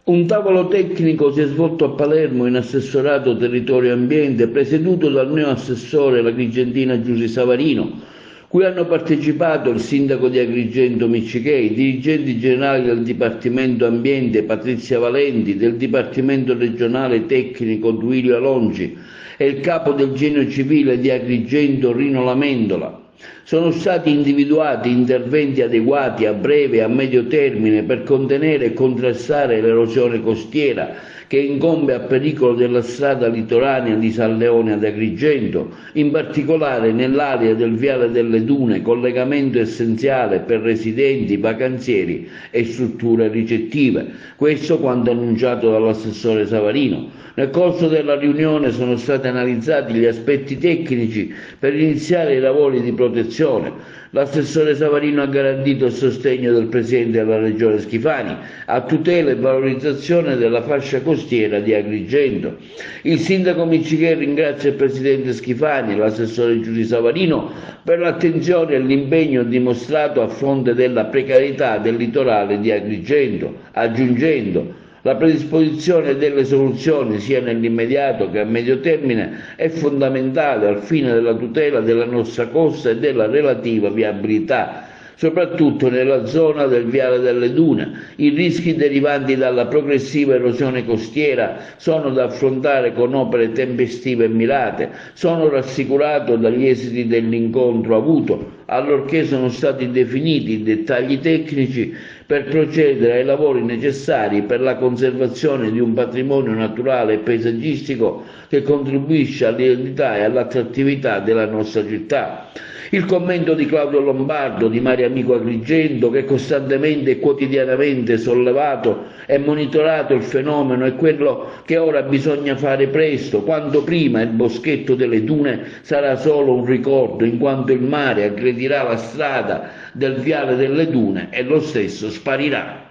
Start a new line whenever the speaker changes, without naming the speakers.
Un tavolo tecnico si è svolto a Palermo in assessorato territorio e ambiente, presieduto dal neoassessore all'Agrigentina Giusy Savarino, cui hanno partecipato il sindaco di Agrigento Miccichei, i dirigenti generali del Dipartimento Ambiente Patrizia Valenti, del Dipartimento regionale tecnico Duilio Alongi e il capo del Genio Civile di Agrigento Rino Lamendola. Sono stati individuati interventi adeguati a breve e a medio termine per contenere e contrastare l'erosione costiera che incombe a pericolo della strada litoranea di San Leone ad Agrigento, in particolare nell'area del Viale delle Dune, collegamento essenziale per residenti, vacanzieri e strutture ricettive. Questo quanto annunciato dall'assessore Savarino. Nel corso della riunione sono stati analizzati gli aspetti tecnici per iniziare i lavori di protezione. L'assessore Savarino ha garantito il sostegno del Presidente della Regione Schifani a tutela e valorizzazione della fascia costiera di Agrigento. Il sindaco Miccichei ringrazia il Presidente Schifani e l'assessore Giusy Savarino per l'attenzione e l'impegno dimostrato a fronte della precarietà del litorale di Agrigento, aggiungendo: la predisposizione delle soluzioni sia nell'immediato che a medio termine è fondamentale al fine della tutela della nostra costa e della relativa viabilità, soprattutto nella zona del Viale delle Dune. I rischi derivanti dalla progressiva erosione costiera sono da affrontare con opere tempestive e mirate. Sono rassicurato dagli esiti dell'incontro avuto, allorché sono stati definiti i dettagli tecnici per procedere ai lavori necessari per la conservazione di un patrimonio naturale e paesaggistico che contribuisce all'identità e all'attrattività della nostra città. Il commento di Claudio Lombardo di Mare Amico Agrigento, che costantemente e quotidianamente sollevato e monitorato il fenomeno, è quello che ora bisogna fare presto, quanto prima il boschetto delle dune sarà solo un ricordo, in quanto il mare aggredirà la strada del Viale delle Dune e lo stesso sparirà.